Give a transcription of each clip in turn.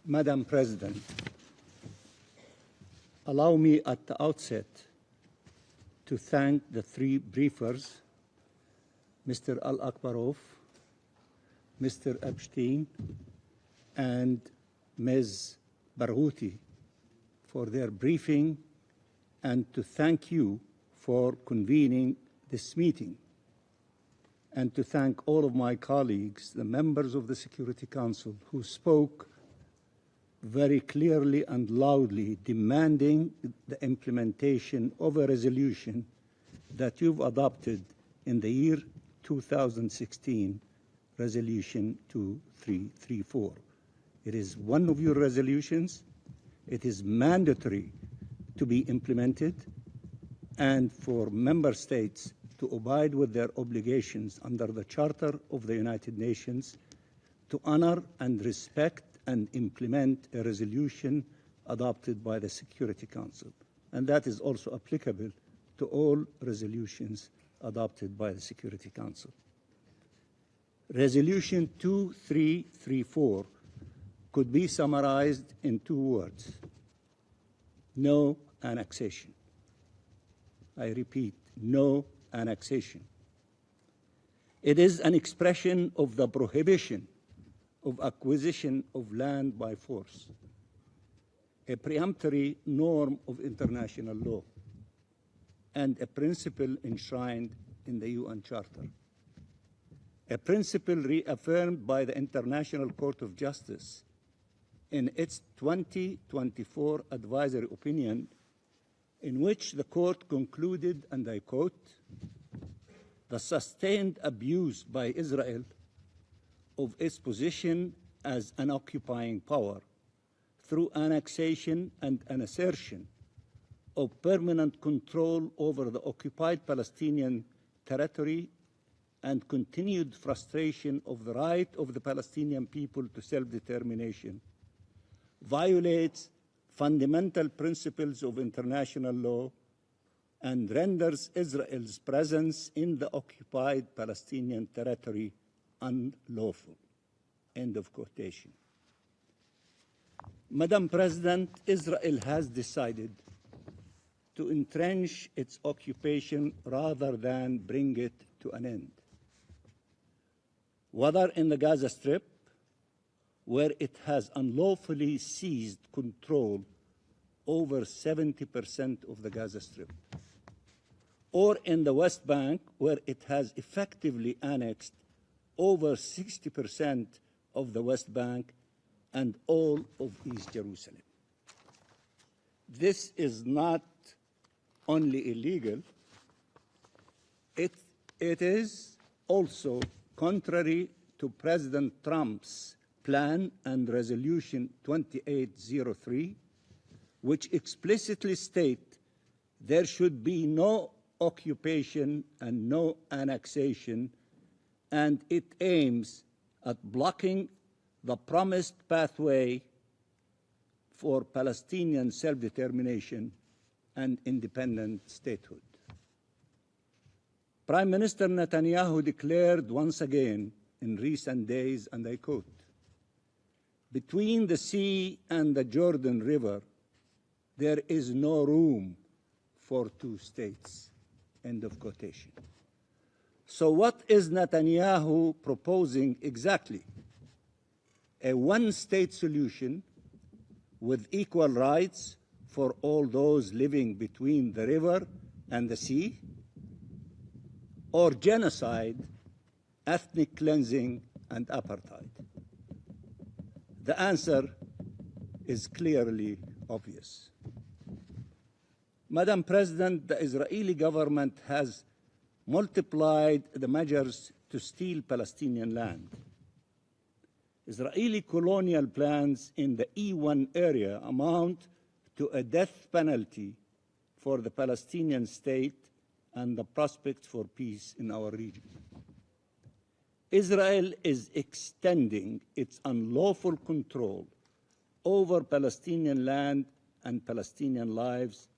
Madam President, allow me at the outset to thank the three briefers, Mr. Al-Akbarov, Mr. Epstein, and Ms. Barghouti for their briefing, and to thank you for convening this meeting, and to thank all of my colleagues, the members of the Security Council, who spoke very clearly and loudly demanding the implementation of a resolution that you've adopted in the year 2016, Resolution 2334. It is one of your resolutions. It is mandatory to be implemented, and for member states to abide with their obligations under the Charter of the United Nations to honor and respect and implement a resolution adopted by the Security Council. And that is also applicable to all resolutions adopted by the Security Council. Resolution 2334 could be summarized in two words: no annexation. I repeat, no annexation. It is an expression of the prohibition of acquisition of land by force, a peremptory norm of international law, and a principle enshrined in the UN Charter, a principle reaffirmed by the International Court of Justice in its 2024 advisory opinion, in which the court concluded, and I quote, "The sustained abuse by Israel of its position as an occupying power through annexation and an assertion of permanent control over the occupied Palestinian territory and continued frustration of the right of the Palestinian people to self-determination violates fundamental principles of international law and renders Israel's presence in the occupied Palestinian territory unlawful." End of quotation. Madam President, Israel has decided to entrench its occupation rather than bring it to an end. Whether in the Gaza Strip, where it has unlawfully seized control over 70% of the Gaza Strip, or in the West Bank, where it has effectively annexed over 60% of the West Bank and all of East Jerusalem. This is not only illegal, it is also contrary to President Trump's plan and Resolution 2803, which explicitly state there should be no occupation and no annexation, and it aims at blocking the promised pathway for Palestinian self-determination and independent statehood. Prime Minister Netanyahu declared once again in recent days, and I quote, "Between the sea and the Jordan River, there is no room for two states." End of quotation. So what is Netanyahu proposing exactly? A one-state solution with equal rights for all those living between the river and the sea? Or genocide, ethnic cleansing, and apartheid? The answer is clearly obvious. Madam President, the Israeli government has multiplied the measures to steal Palestinian land. Israeli colonial plans in the E1 area amount to a death penalty for the Palestinian state and the prospects for peace in our region. Israel is extending its unlawful control over Palestinian land and Palestinian lives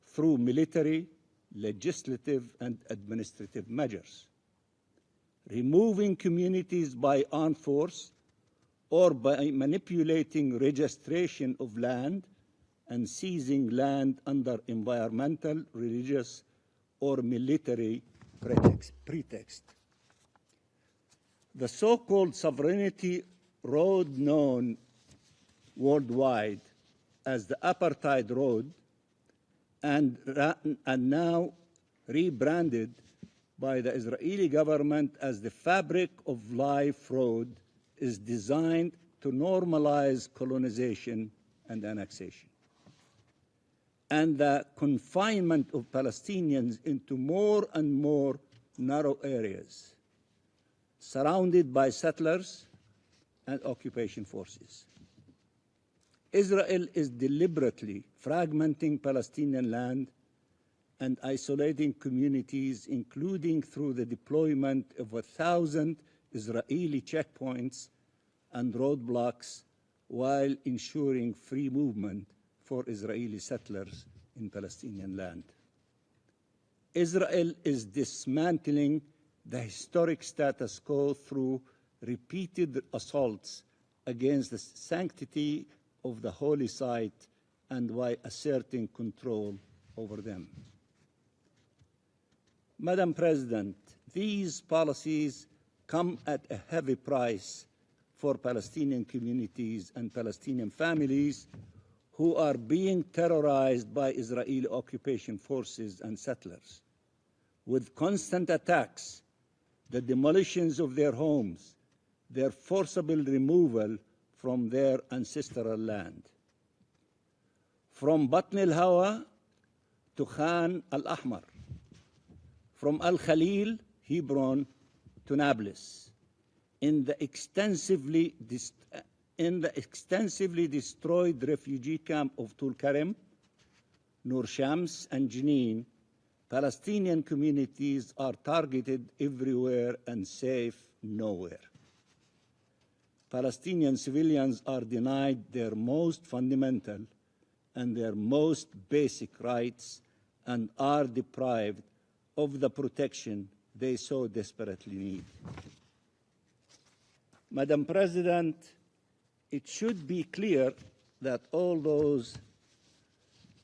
through military, legislative, and administrative measures, removing communities by armed force or by manipulating registration of land and seizing land under environmental, religious, or military pretext. The so-called sovereignty road known worldwide as the apartheid road and now rebranded by the Israeli government as the fabric of life road is designed to normalize colonization and annexation and the confinement of Palestinians into more and more narrow areas surrounded by settlers and occupation forces. Israel is deliberately fragmenting Palestinian land and isolating communities, including through the deployment of 1,000 Israeli checkpoints and roadblocks, while ensuring free movement for Israeli settlers in Palestinian land. Israel is dismantling the historic status quo through repeated assaults against the sanctity of the holy site and by asserting control over them. Madam President, these policies come at a heavy price for Palestinian communities and Palestinian families who are being terrorized by Israeli occupation forces and settlers, with constant attacks, the demolitions of their homes, their forcible removal from their ancestral land. From Batn al-Hawa to Khan al-Ahmar, from Al-Khalil, Hebron, to Nablus, in the extensively destroyed refugee camp of Tulkarem, Nur Shams, and Jenin, Palestinian communities are targeted everywhere and safe nowhere. Palestinian civilians are denied their most fundamental and their most basic rights and are deprived of the protection they so desperately need. Madam President, it should be clear that all those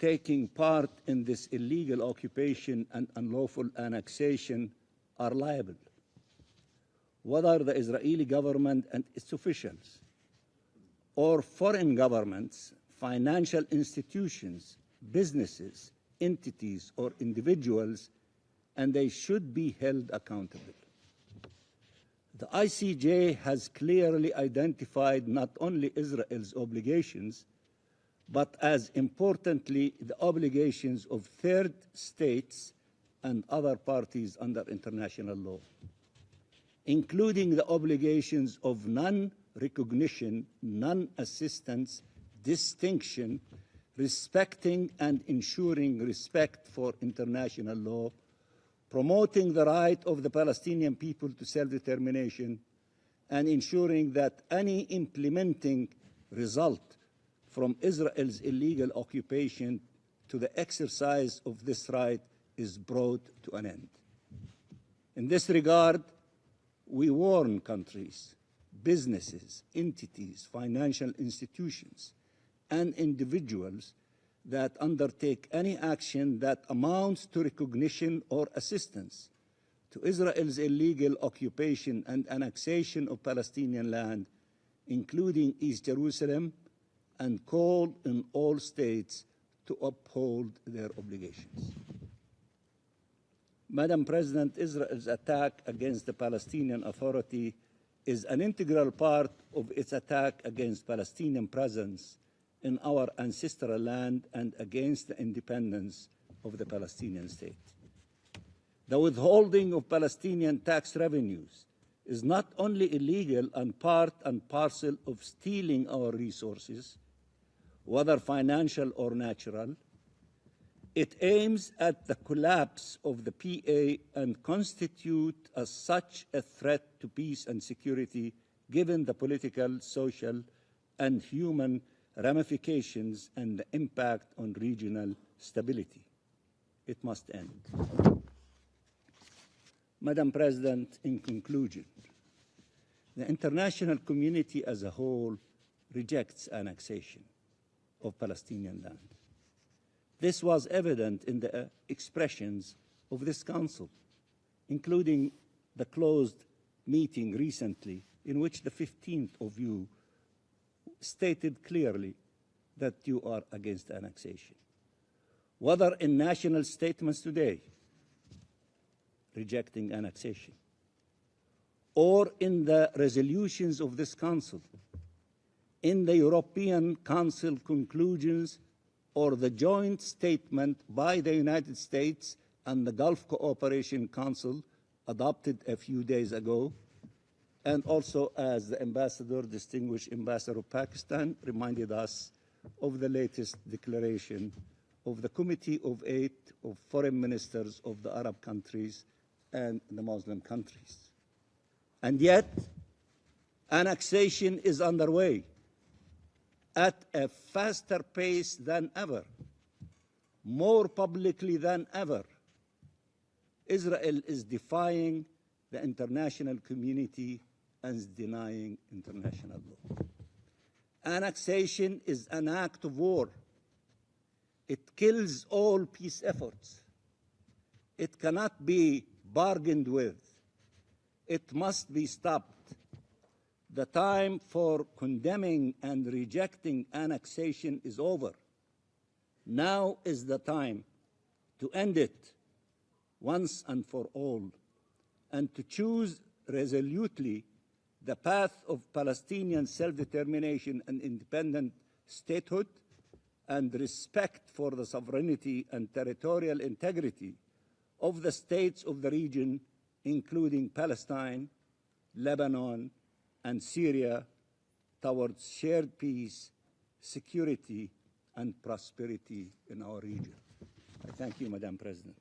taking part in this illegal occupation and unlawful annexation are liable, whether the Israeli government and its officials, or foreign governments, financial institutions, businesses, entities, or individuals, and they should be held accountable. The ICJ has clearly identified not only Israel's obligations, but as importantly, the obligations of third states and other parties under international law, including the obligations of non-recognition, non-assistance, distinction, respecting and ensuring respect for international law, promoting the right of the Palestinian people to self-determination, and ensuring that any implementing result from Israel's illegal occupation to the exercise of this right is brought to an end. In this regard, we warn countries, businesses, entities, financial institutions, and individuals that undertake any action that amounts to recognition or assistance to Israel's illegal occupation and annexation of Palestinian land, including East Jerusalem, and call on all states to uphold their obligations. Madam President, Israel's attack against the Palestinian Authority is an integral part of its attack against Palestinian presence in our ancestral land and against the independence of the Palestinian state. The withholding of Palestinian tax revenues is not only illegal and part and parcel of stealing our resources, whether financial or natural, it aims at the collapse of the PA and constitutes as such a threat to peace and security given the political, social, and human ramifications and the impact on regional stability. It must end. Madam President, in conclusion, The international community as a whole rejects annexation of Palestinian land. This was evident in the expressions of this Council, including the closed meeting recently, in which the 15th of you stated clearly that you are against annexation. Whether in national statements today, rejecting annexation, or in the resolutions of this Council, in the European Council conclusions, or the joint statement by the United States and the Gulf Cooperation Council adopted a few days ago, and also as the Ambassador, distinguished Ambassador of Pakistan, reminded us of the latest declaration of the Committee of 8 of Foreign Ministers of the Arab countries and the Muslim countries. And yet, annexation is underway at a faster pace than ever, more publicly than ever. Israel is defying the international community and is denying international law. Annexation is an act of war. It kills all peace efforts. It cannot be bargained with. It must be stopped. The time for condemning and rejecting annexation is over. Now is the time to end it once and for all, and to choose resolutely the path of Palestinian self-determination and independent statehood, and respect for the sovereignty and territorial integrity of the states of the region, including Palestine, Lebanon, and Syria, towards shared peace, security, and prosperity in our region. I thank you, Madam President.